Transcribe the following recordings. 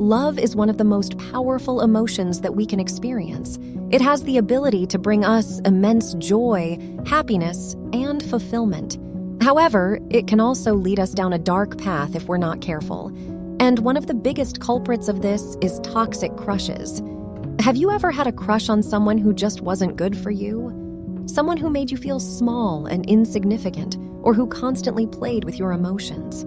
love is one of the most powerful emotions that we can experience. It has the ability to bring us immense joy, happiness, and fulfillment. However, it can also lead us down a dark path if we're not careful. And one of the biggest culprits of this is toxic crushes. Have you ever had a crush on someone who just wasn't good for you? Someone who made you feel small and insignificant, or who constantly played with your emotions?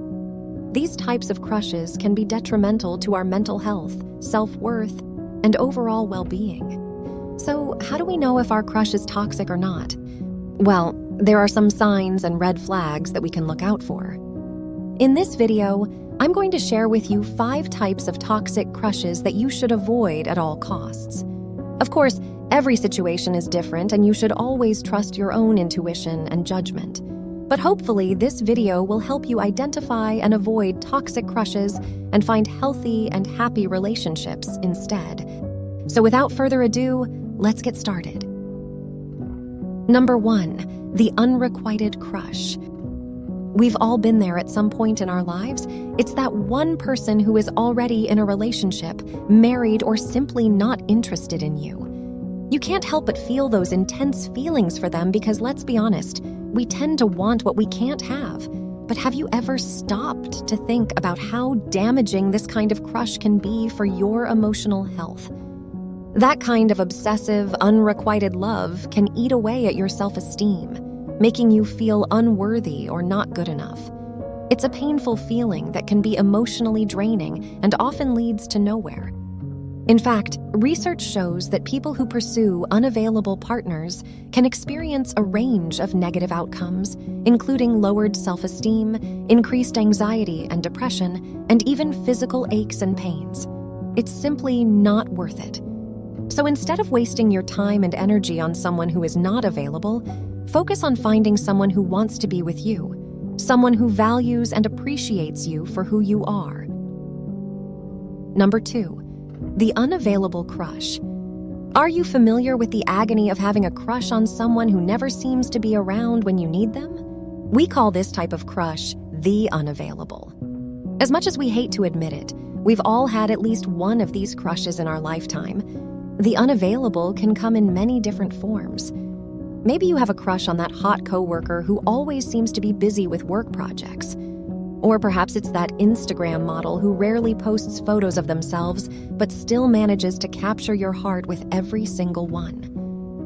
These types of crushes can be detrimental to our mental health, self-worth, and overall well-being. So, how do we know if our crush is toxic or not? Well, there are some signs and red flags that we can look out for. In this video, I'm going to share with you 5 types of toxic crushes that you should avoid at all costs. Of course, every situation is different, and you should always trust your own intuition and judgment. But hopefully, this video will help you identify and avoid toxic crushes and find healthy and happy relationships instead. So without further ado, let's get started. Number 1, the unrequited crush. We've all been there at some point in our lives. It's that one person who is already in a relationship, married, or simply not interested in you. You can't help but feel those intense feelings for them because, let's be honest, we tend to want what we can't have. But have you ever stopped to think about how damaging this kind of crush can be for your emotional health? That kind of obsessive, unrequited love can eat away at your self-esteem, making you feel unworthy or not good enough. It's a painful feeling that can be emotionally draining and often leads to nowhere. In fact, research shows that people who pursue unavailable partners can experience a range of negative outcomes, including lowered self-esteem, increased anxiety and depression, and even physical aches and pains. It's simply not worth it. So instead of wasting your time and energy on someone who is not available, focus on finding someone who wants to be with you, someone who values and appreciates you for who you are. Number 2. The unavailable crush. Are you familiar with the agony of having a crush on someone who never seems to be around when you need them? We call this type of crush the unavailable. As much as we hate to admit it, we've all had at least one of these crushes in our lifetime. The unavailable can come in many different forms. Maybe you have a crush on that hot coworker who always seems to be busy with work projects. Or perhaps it's that Instagram model who rarely posts photos of themselves but still manages to capture your heart with every single one.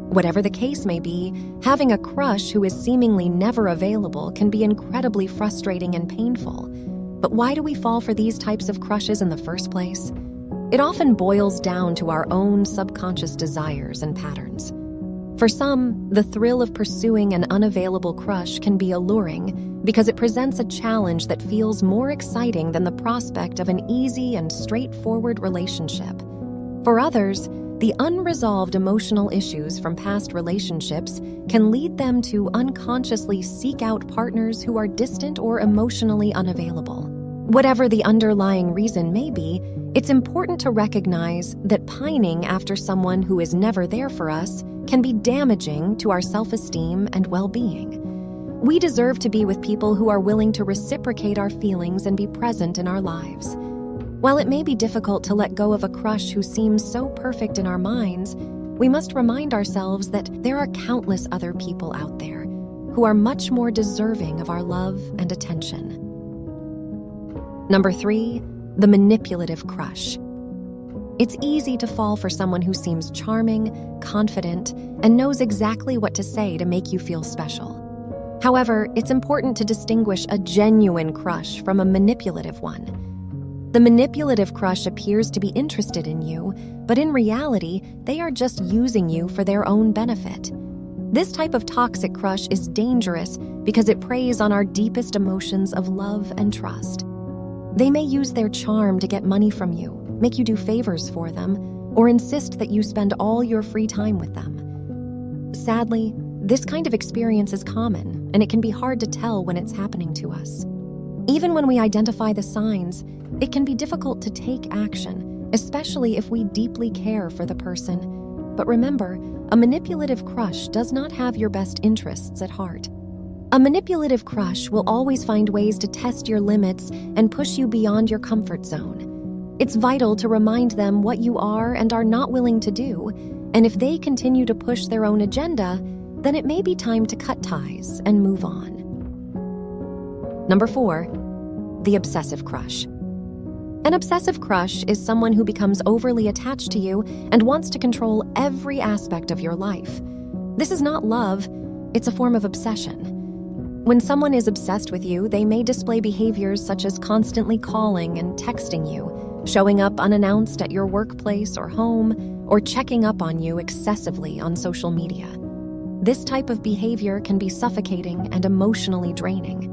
Whatever the case may be, having a crush who is seemingly never available can be incredibly frustrating and painful. But why do we fall for these types of crushes in the first place? It often boils down to our own subconscious desires and patterns. For some, the thrill of pursuing an unavailable crush can be alluring because it presents a challenge that feels more exciting than the prospect of an easy and straightforward relationship. For others, the unresolved emotional issues from past relationships can lead them to unconsciously seek out partners who are distant or emotionally unavailable. Whatever the underlying reason may be, it's important to recognize that pining after someone who is never there for us can be damaging to our self-esteem and well-being. We deserve to be with people who are willing to reciprocate our feelings and be present in our lives. While it may be difficult to let go of a crush who seems so perfect in our minds, we must remind ourselves that there are countless other people out there who are much more deserving of our love and attention. Number 3, the manipulative crush. It's easy to fall for someone who seems charming, confident, and knows exactly what to say to make you feel special. However, it's important to distinguish a genuine crush from a manipulative one. The manipulative crush appears to be interested in you, but in reality, they are just using you for their own benefit. This type of toxic crush is dangerous because it preys on our deepest emotions of love and trust. They may use their charm to get money from you, make you do favors for them, or insist that you spend all your free time with them. Sadly, this kind of experience is common, and it can be hard to tell when it's happening to us. Even when we identify the signs, it can be difficult to take action, especially if we deeply care for the person. But remember, a manipulative crush does not have your best interests at heart. A manipulative crush will always find ways to test your limits and push you beyond your comfort zone. It's vital to remind them what you are and are not willing to do, and if they continue to push their own agenda, then it may be time to cut ties and move on. Number 4, the obsessive crush. An obsessive crush is someone who becomes overly attached to you and wants to control every aspect of your life. This is not love, it's a form of obsession. When someone is obsessed with you, they may display behaviors such as constantly calling and texting you, showing up unannounced at your workplace or home, or checking up on you excessively on social media. This type of behavior can be suffocating and emotionally draining.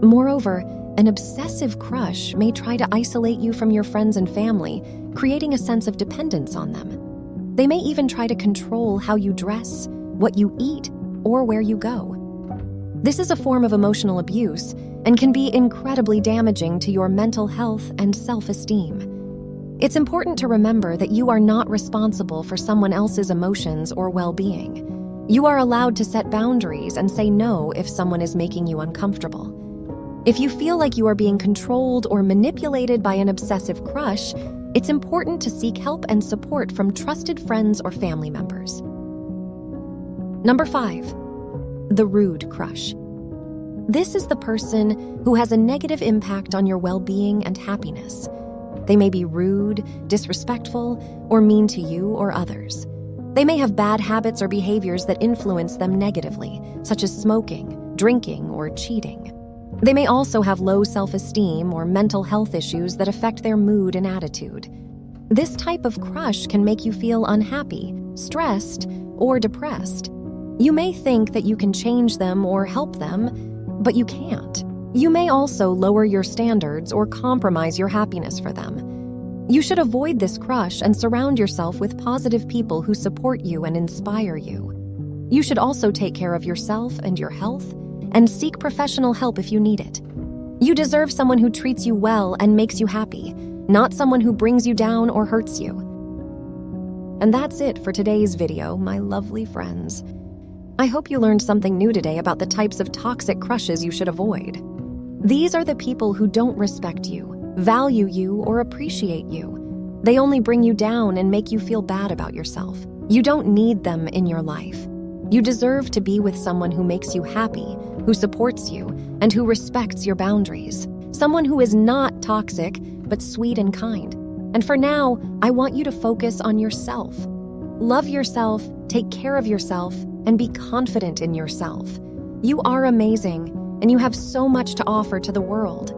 Moreover, an obsessive crush may try to isolate you from your friends and family, creating a sense of dependence on them. They may even try to control how you dress, what you eat, or where you go. This is a form of emotional abuse and can be incredibly damaging to your mental health and self-esteem. It's important to remember that you are not responsible for someone else's emotions or well-being. You are allowed to set boundaries and say no if someone is making you uncomfortable. If you feel like you are being controlled or manipulated by an obsessive crush, it's important to seek help and support from trusted friends or family members. Number 5, the rude crush. This is the person who has a negative impact on your well-being and happiness. They may be rude, disrespectful, or mean to you or others. They may have bad habits or behaviors that influence them negatively, such as smoking, drinking, or cheating. They may also have low self-esteem or mental health issues that affect their mood and attitude. This type of crush can make you feel unhappy, stressed, or depressed. You may think that you can change them or help them, but you can't. You may also lower your standards or compromise your happiness for them. You should avoid this crush and surround yourself with positive people who support you and inspire you. You should also take care of yourself and your health, and seek professional help if you need it. You deserve someone who treats you well and makes you happy, not someone who brings you down or hurts you. And that's it for today's video, my lovely friends. I hope you learned something new today about the types of toxic crushes you should avoid. These are the people who don't respect you, value you, or appreciate you. They only bring you down and make you feel bad about yourself. You don't need them in your life. You deserve to be with someone who makes you happy, who supports you, and who respects your boundaries. Someone who is not toxic, but sweet and kind. And for now, I want you to focus on yourself. Love yourself, take care of yourself, and be confident in yourself. You are amazing, and you have so much to offer to the world.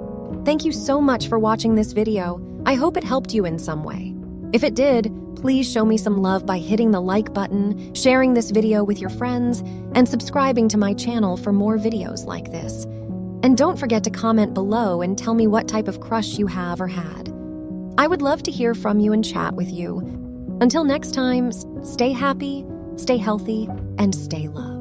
Thank you so much for watching this video. I hope it helped you in some way. If it did, please show me some love by hitting the like button, sharing this video with your friends, and subscribing to my channel for more videos like this. And don't forget to comment below and tell me what type of crush you have or had. I would love to hear from you and chat with you. Until next time, stay happy, stay healthy, and stay loved.